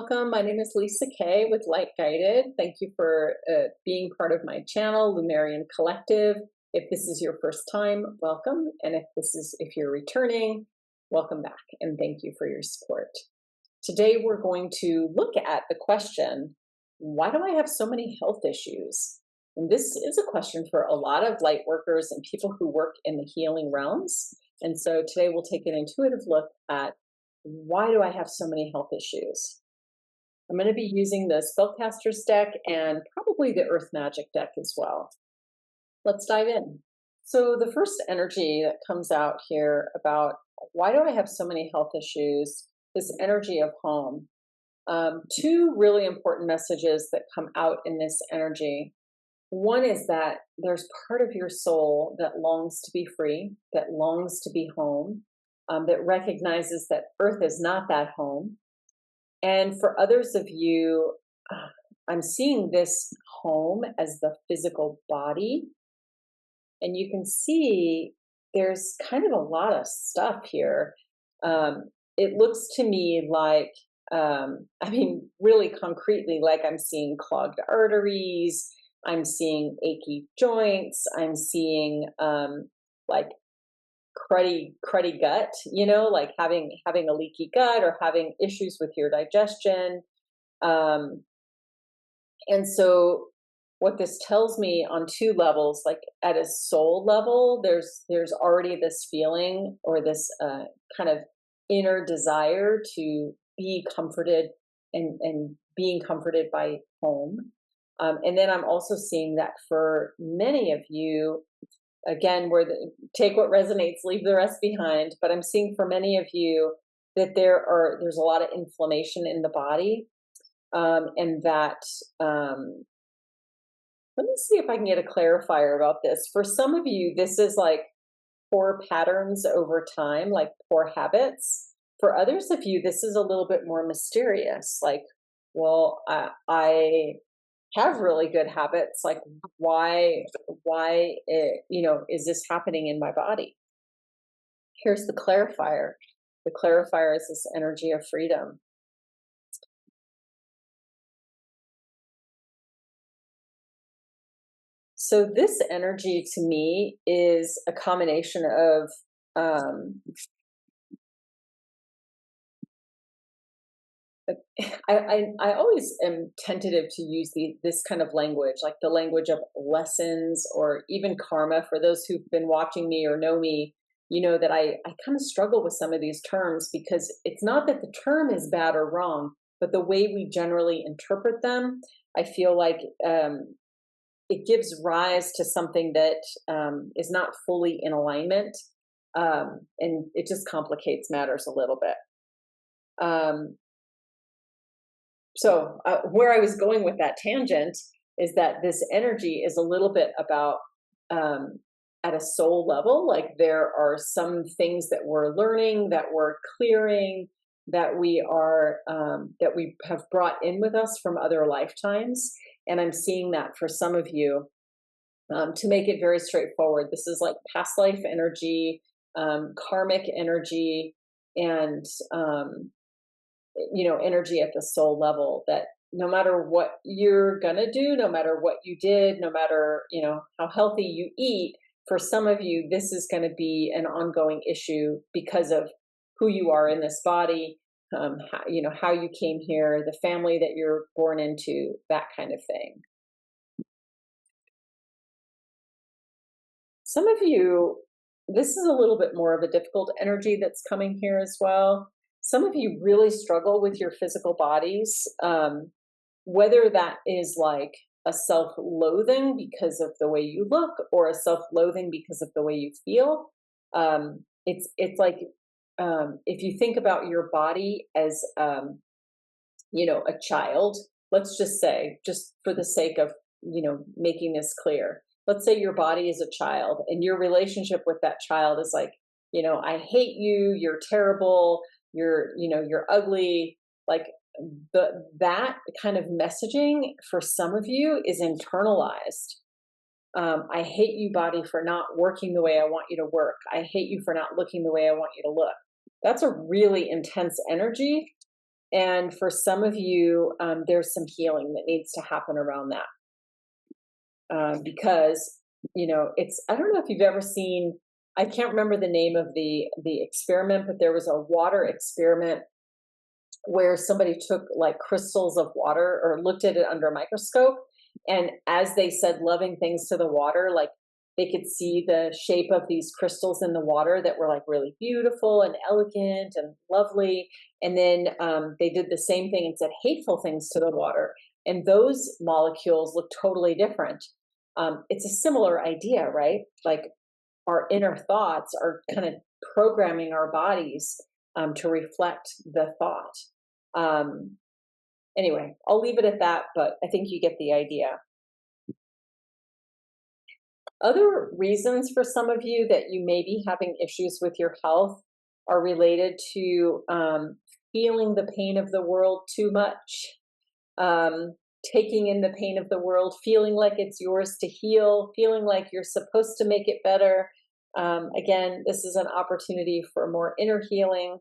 welcome. My name is Lisa Kay with Lightguided. Thank you for being part of my channel, Lumerian Collective. If this is your first time, welcome. And if you're returning, welcome back. And thank you for your support. Today, we're going to look at the question, why do I have so many health issues? And this is a question for a lot of light workers and people who work in the healing realms. And so today we'll take an intuitive look at why do I have so many health issues? I'm going to be using the Spellcasters deck and probably the Earth Magic deck as well. Let's dive in. So the first energy that comes out here about why do I have so many health issues, this energy of home. Two really important messages that come out in this energy. One is that there's part of your soul that longs to be free, that longs to be home, that recognizes that Earth is not that home. And for others of you, I'm seeing this home as the physical body. And you can see there's kind of a lot of stuff here. It looks to me like, really concretely, like I'm seeing clogged arteries, I'm seeing achy joints, I'm seeing like cruddy gut, like having a leaky gut or having issues with your digestion. And so what this tells me on two levels, like at a soul level, there's already this feeling or this kind of inner desire to be comforted and being comforted by home. And then I'm also seeing that for many of you, again, take what resonates, leave the rest behind. But I'm seeing for many of you that there's a lot of inflammation in the body, and that let me see if I can get a clarifier about this. For some of you, this is like poor patterns over time, like poor habits. For others of you, this is a little bit more mysterious. Like, well, I have really good habits. Like, why is this happening in my body? Here's the clarifier. The clarifier is this energy of freedom. So this energy to me is a combination of I always am tentative to use this kind of language, like the language of lessons or even karma. For those who've been watching me or know me, you know that I kind of struggle with some of these terms because it's not that the term is bad or wrong, but the way we generally interpret them, I feel like it gives rise to something that is not fully in alignment, and it just complicates matters a little bit. So where I was going with that tangent is that this energy is a little bit about at a soul level, like there are some things that we're learning, that we're clearing, that we have brought in with us from other lifetimes. And I'm seeing that for some of you, to make it very straightforward, this is like past life energy, karmic energy, and energy at the soul level, that no matter what you're gonna do, no matter what you did, no matter, how healthy you eat, for some of you, this is gonna be an ongoing issue because of who you are in this body, how you came here, the family that you're born into, that kind of thing. Some of you, this is a little bit more of a difficult energy that's coming here as well. Some of you really struggle with your physical bodies, whether that is like a self-loathing because of the way you look or a self-loathing because of the way you feel. It's like if you think about your body as a child, let's just say, just for the sake of making this clear, let's say your body is a child and your relationship with that child is like, I hate you, you're terrible, you're ugly. Like that kind of messaging for some of you is internalized. I hate you, body, for not working the way I want you to work. I hate you for not looking the way I want you to look. That's a really intense energy. And for some of you, there's some healing that needs to happen around that. Because, you know, it's, I don't know if you've ever seen, I can't remember the name of the experiment, but there was a water experiment where somebody took like crystals of water or looked at it under a microscope. And as they said loving things to the water, like they could see the shape of these crystals in the water that were like really beautiful and elegant and lovely. And then they did the same thing and said hateful things to the water. And those molecules look totally different. It's a similar idea, right? Like our inner thoughts are kind of programming our bodies to reflect the thought. Anyway, I'll leave it at that, but I think you get the idea. Other reasons for some of you that you may be having issues with your health are related to feeling the pain of the world too much, taking in the pain of the world, feeling like it's yours to heal, feeling like you're supposed to make it better. Again, this is an opportunity for more inner healing.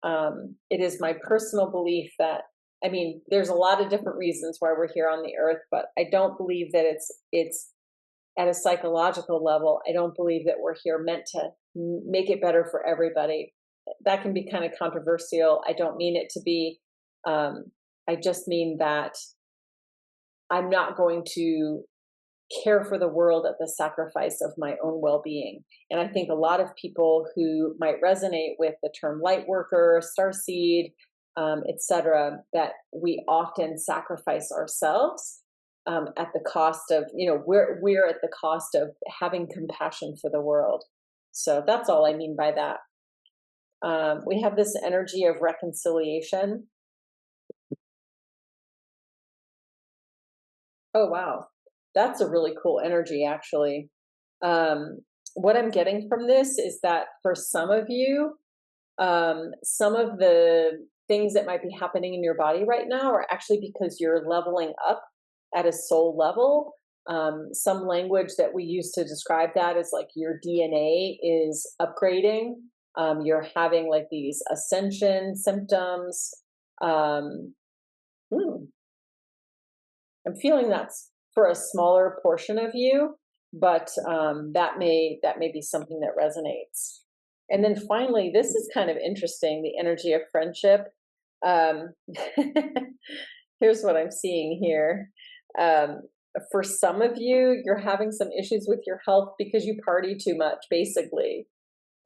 It is my personal belief that, I mean, there's a lot of different reasons why we're here on the earth, but I don't believe that it's at a psychological level. I don't believe that we're here meant to make it better for everybody. That can be kind of controversial. I don't mean it to be. I just mean that I'm not going to care for the world at the sacrifice of my own well-being. And I think a lot of people who might resonate with the term light worker, starseed, etc., that we often sacrifice ourselves at the cost of, you know, we're at the cost of having compassion for the world. So that's all I mean by that. We have this energy of reconciliation. Oh, wow. That's a really cool energy, actually. What I'm getting from this is that for some of you, some of the things that might be happening in your body right now are actually because you're leveling up at a soul level. Some language that we use to describe that is like your DNA is upgrading. You're having like these ascension symptoms. Um, I'm feeling that's for a smaller portion of you, but that may be something that resonates. And then finally, this is kind of interesting, the energy of friendship. Um, here's what I'm seeing here. For some of you, you're having some issues with your health because you party too much, basically.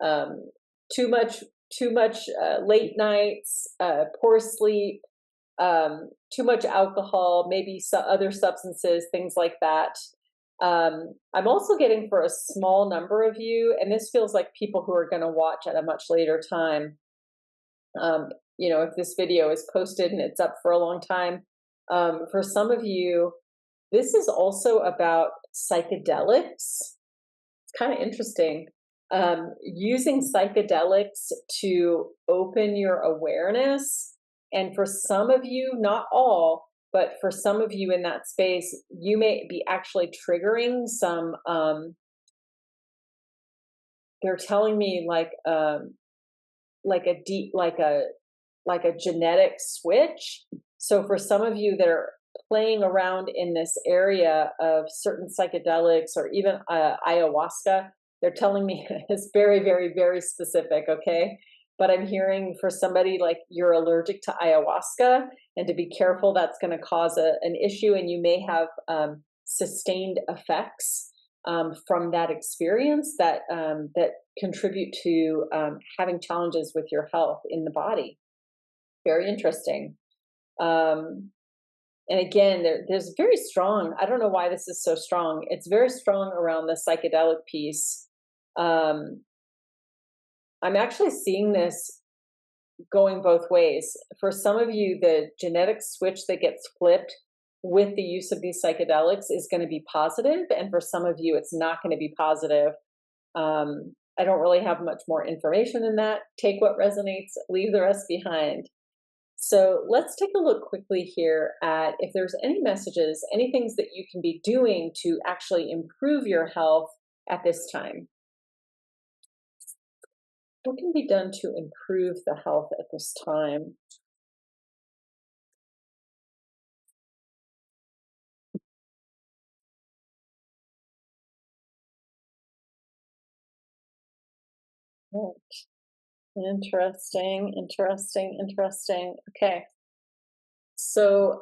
Too much, late nights, poor sleep, too much alcohol, maybe some other substances, things like that. I'm also getting for a small number of you, and this feels like people who are going to watch at a much later time. You know, if this video is posted and it's up for a long time, for some of you, this is also about psychedelics. It's kind of interesting. Using psychedelics to open your awareness. And for some of you, not all, but for some of you in that space, you may be actually triggering some, they're telling me like a genetic switch. So for some of you that are playing around in this area of certain psychedelics or even ayahuasca, they're telling me it's very, very, very specific, okay? But I'm hearing for somebody like you're allergic to ayahuasca, and to be careful, that's going to cause an issue, and you may have sustained effects from that experience that that contribute to having challenges with your health in the body. Very interesting. And again, there's very strong, I don't know why this is so strong. It's very strong around the psychedelic piece. I'm actually seeing this going both ways. For some of you, the genetic switch that gets flipped with the use of these psychedelics is going to be positive, and for some of you, it's not going to be positive. I don't really have much more information than that. Take what resonates, leave the rest behind. So let's take a look quickly here at if there's any messages, any things that you can be doing to actually improve your health at this time. What can be done to improve the health at this time? Interesting, interesting, interesting. Okay. So,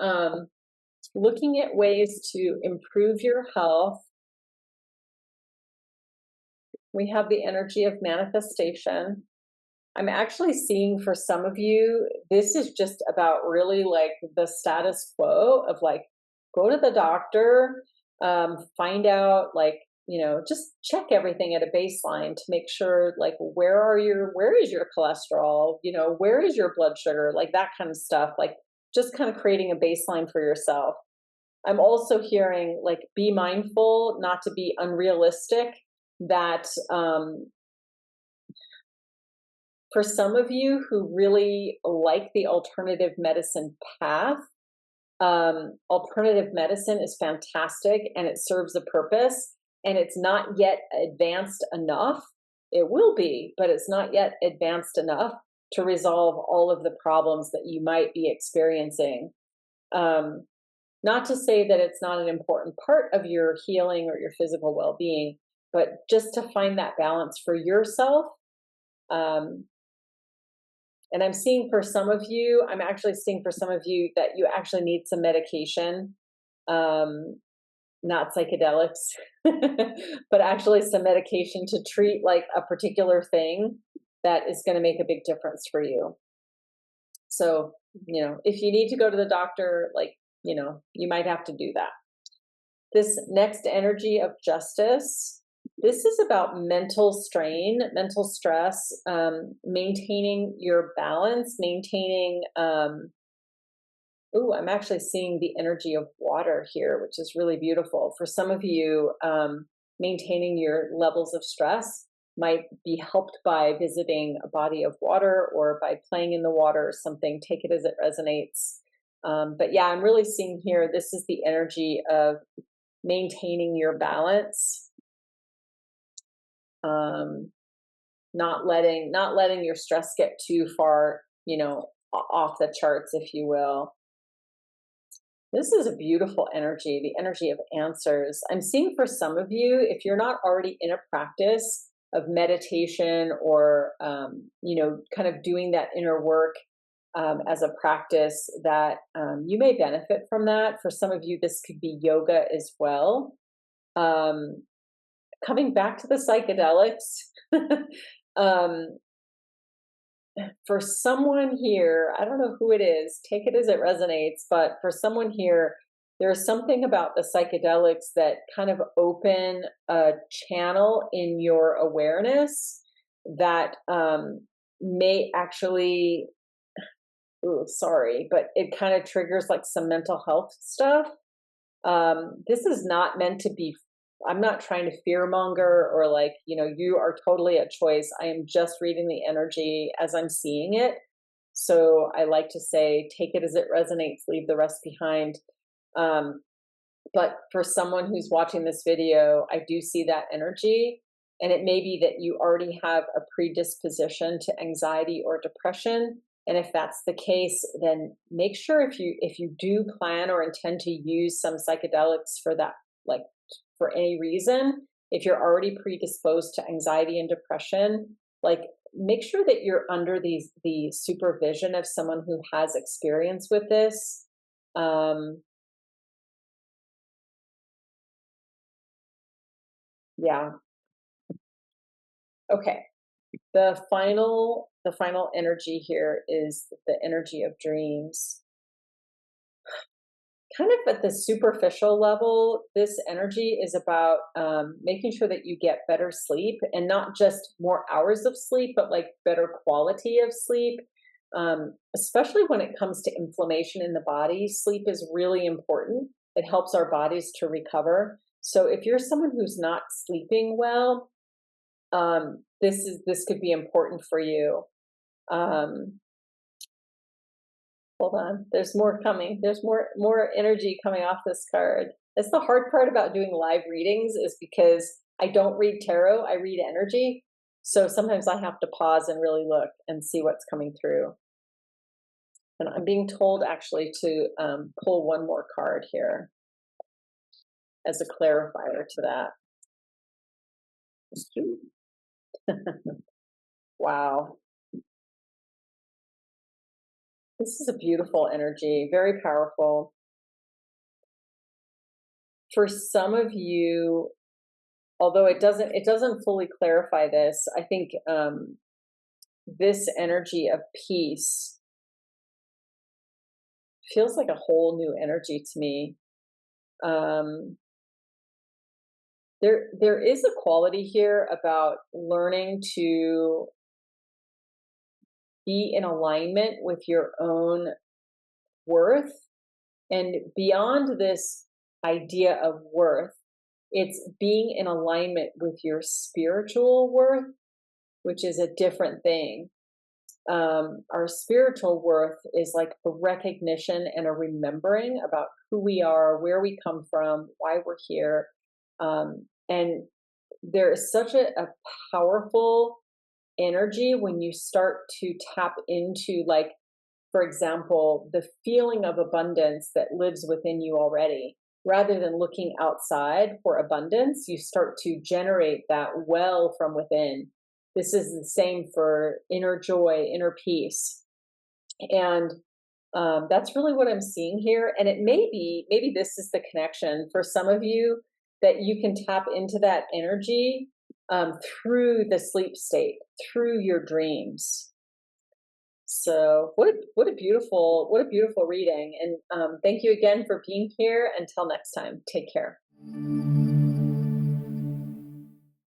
looking at ways to improve your health, we have the energy of manifestation. I'm actually seeing for some of you, this is just about really like the status quo of like, go to the doctor, find out like, just check everything at a baseline to make sure like where is your cholesterol, where is your blood sugar, like that kind of stuff, like just kind of creating a baseline for yourself. I'm also hearing like be mindful not to be unrealistic, that for some of you who really like the alternative medicine path, alternative medicine is fantastic and it serves a purpose, and it's not yet advanced enough. It will be, but it's not yet advanced enough to resolve all of the problems that you might be experiencing. Not to say that it's not an important part of your healing or your physical well-being, but just to find that balance for yourself. And I'm seeing for some of you, I'm actually seeing for some of you that you actually need some medication, not psychedelics, but actually some medication to treat like a particular thing that is going to make a big difference for you. So, if you need to go to the doctor, like, you might have to do that. This next energy of justice, this is about mental strain, mental stress, maintaining your balance, maintaining, I'm actually seeing the energy of water here, which is really beautiful. For some of you, maintaining your levels of stress might be helped by visiting a body of water or by playing in the water or something. Take it as it resonates. But yeah, I'm really seeing here, this is the energy of maintaining your balance, not letting your stress get too far, off the charts, if you will. This is a beautiful energy, the energy of answers. I'm seeing for some of you, if you're not already in a practice of meditation or, kind of doing that inner work as a practice, that you may benefit from that. For some of you, this could be yoga as well. Coming back to the psychedelics, for someone here, I don't know who it is, take it as it resonates, but for someone here, there's something about the psychedelics that kind of open a channel in your awareness that may actually, but it kind of triggers like some mental health stuff. This is not meant to be, I'm not trying to fearmonger or like, you are totally a choice. I am just reading the energy as I'm seeing it. So I like to say, take it as it resonates, leave the rest behind. But for someone who's watching this video, I do see that energy. And it may be that you already have a predisposition to anxiety or depression. And if that's the case, then make sure if you do plan or intend to use some psychedelics for that, like for any reason, if you're already predisposed to anxiety and depression, like make sure that you're under the supervision of someone who has experience with this. Yeah. Okay. The final energy here is the energy of dreams. Kind of at the superficial level, this energy is about making sure that you get better sleep, and not just more hours of sleep, but like better quality of sleep. Especially when it comes to inflammation in the body, sleep is really important. It helps our bodies to recover. So if you're someone who's not sleeping well, this could be important for you. Hold on, there's more coming. There's more energy coming off this card. That's the hard part about doing live readings, is because I don't read tarot, I read energy. So sometimes I have to pause and really look and see what's coming through. And I'm being told actually to pull one more card here as a clarifier to that. Wow. This is a beautiful energy, very powerful. For some of you, although it doesn't fully clarify this, I think this energy of peace feels like a whole new energy to me. Um, there is a quality here about learning to be in alignment with your own worth, and beyond this idea of worth, it's being in alignment with your spiritual worth, which is a different thing. Our spiritual worth is like a recognition and a remembering about who we are, where we come from, why we're here. And there is such a powerful energy when you start to tap into, like, for example, the feeling of abundance that lives within you already. Rather than looking outside for abundance, you start to generate that well from within. This is the same for inner joy, inner peace. And that's really what I'm seeing here. And it may be, maybe this is the connection for some of you, that you can tap into that energy through the sleep state, through your dreams. So what a beautiful reading, and thank you again for being here. Until next time, take care.